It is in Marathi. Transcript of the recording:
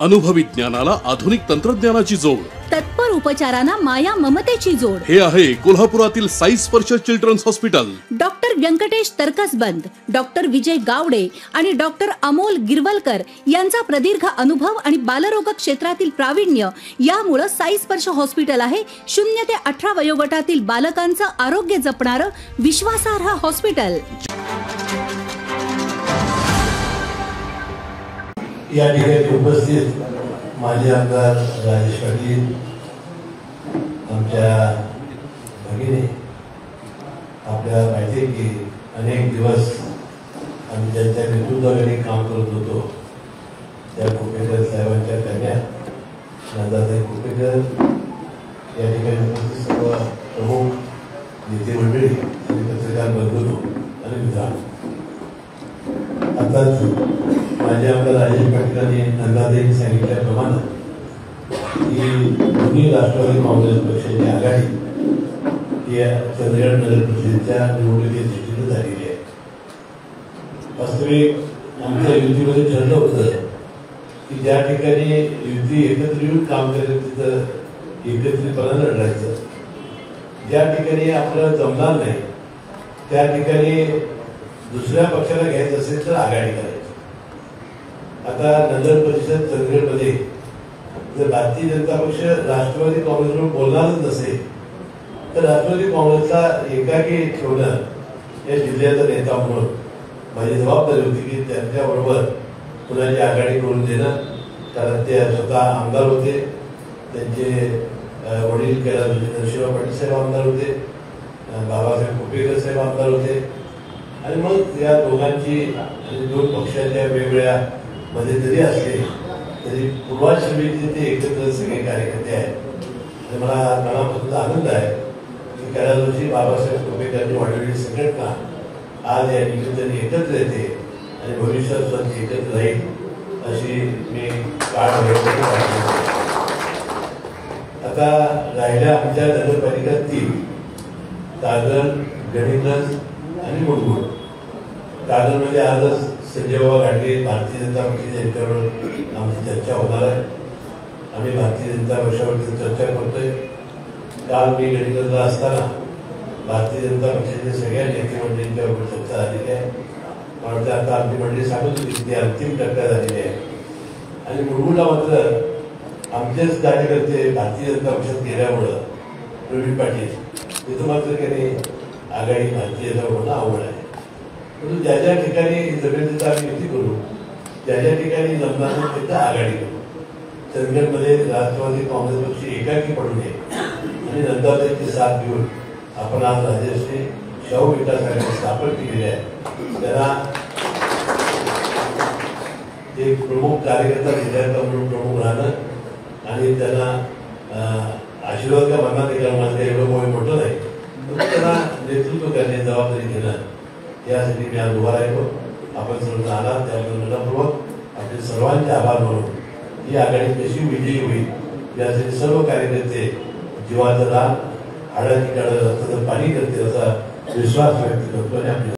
अनुभवी ज्ञानाला आधुनिक तंत्रज्ञानाची जोड, तत्पर उपचारांना माया ममतेची जोड. हे आहे कोल्हापुरातील Sai Sparsh children's hospital. Doctor Vyankatesh Tarkasband, doctor Vijay Gawade आणि डॉक्टर अमोल गिरवलकर यांचा प्रदीर्घ अनुभव आणि बालरोग क्षेत्रातील प्रावीण्य यामुळे साई स्पर्श हॉस्पिटल आहे 0 ते 18 वयोगटातील बालकांचं आरोग्य जपणारं विश्वासार्ह हॉस्पिटल. या ठिकाणी उपस्थित माजी आमदार राजेश पाटील, आमच्या भगिनी, आपल्याला माहिती की अनेक दिवस आम्ही ज्यांच्या नेतृत्वाखाली काम करत होतो त्या कुपेकर साहेबांच्या कन्या नंदाताई कुपेकर या ठिकाणी उपस्थित सर्व प्रमुख नेते मंडळी आणि पत्रकार बंधू आणि विधान. आताच माझे आमदार राजेश पाटील नंदाताईंनी सांगितल्याप्रमाणे की दोन्ही राष्ट्रवादी काँग्रेस पक्षाची आघाडी या चंदगड नगर परिषदेच्या निवडणुकीच्या दृष्टीने झालेली आहे. वास्तविक आमच्या युतीमध्ये ठरलं होतं की ज्या ठिकाणी युती एकत्र येऊन काम करेल तिथं एकत्रितपणानं लढायचं, ज्या ठिकाणी आपल्याला जमणार नाही त्या ठिकाणी दुसऱ्या पक्षाला घ्यायचं असेल तर आघाडी करायची. आता नगर परिषद चंदगडमध्ये जर भारतीय जनता पक्ष राष्ट्रवादी काँग्रेसवर बोलणारच नसेल तर राष्ट्रवादी काँग्रेसला एकाकी ठेवणं या जिल्ह्याचा नेता म्हणून माझी जबाबदारी होती की त्यांच्याबरोबर कुणाची आघाडी करून देणं. कारण ते स्वतः आमदार होते, त्यांचे वडील कैलास नरशिंहराव पाटील साहेब आमदार होते, बाबासाहेब कुपेकर साहेब आमदार होते आणि मग या दोघांची दोन पक्षाच्या वेगवेगळ्या मध्ये जरी असले तरी पूर्वाश्रमीचे ते एकत्र सगळे कार्यकर्ते आहेत. आणि मला मनापासून आनंद आहे की कैलासजी बाबासाहेब कुपेकरांची वाढवलेली संघटना आज या निमित्ताने एकत्र येते आणि भविष्यात सुद्धा एकत्र राहील अशी मी काळ आता राहिल्या आमच्या नगरपालिका 3 कागल, गणितगंज आणि मुरगुड. कागलमध्ये आजच संजय बाबा गाडगे भारतीय जनता पक्षाच्या यांच्यावर आमची चर्चा होणार आहे. आम्ही भारतीय जनता पक्षावरती चर्चा करतोय. काल मी गणितगंजला असताना भारतीय जनता पक्षाच्या सगळ्या नेते मंडळींच्यावर चर्चा झालेली आहे. पण आता आमची मंडळी सांगत होती की ती अंतिम टप्प्यात झालेली आहे. आणि मुरगुडला मात्र आमचेच कार्यकर्ते भारतीय जनता पक्षात गेल्यामुळं प्रवीण पाटील तिथं मात्र काही आघाडी भारतीय जनता होणं आवड आहे. परंतु ज्या ज्या ठिकाणी जमेल तिथं आम्ही युती करू, ज्या ज्या ठिकाणी जमणार नाही तिथं आघाडी करू. चंदगडमध्ये राष्ट्रवादी काँग्रेस पक्ष एकाकी पडू नये आणि नंतर त्यांची साथ घेऊन आपण आज राजश्री शाहू विकास आघाडी स्थापन केलेली आहे. त्यांना एक प्रमुख कार्यकर्ता जिल्ह्याचा म्हणून प्रमुख राहणं आणि त्यांना आशीर्वाद का मनात माझं एवढं मोठं मोठं नाही पण त्यांना नेतृत्व करण्याची जबाबदारी घेणं यासाठी मी आज उभा राहिलो. आपण सर्व आलात त्याबद्दल मनपूर्वक आपले सर्वांचे आभार मानून ही आघाडी कशी विजयी होईल यासाठी सर्व कार्यकर्ते जीवाचं रान हाडाची काढ रक्ताचं पाणी करतील असा विश्वास व्यक्त करतो आणि आपल्या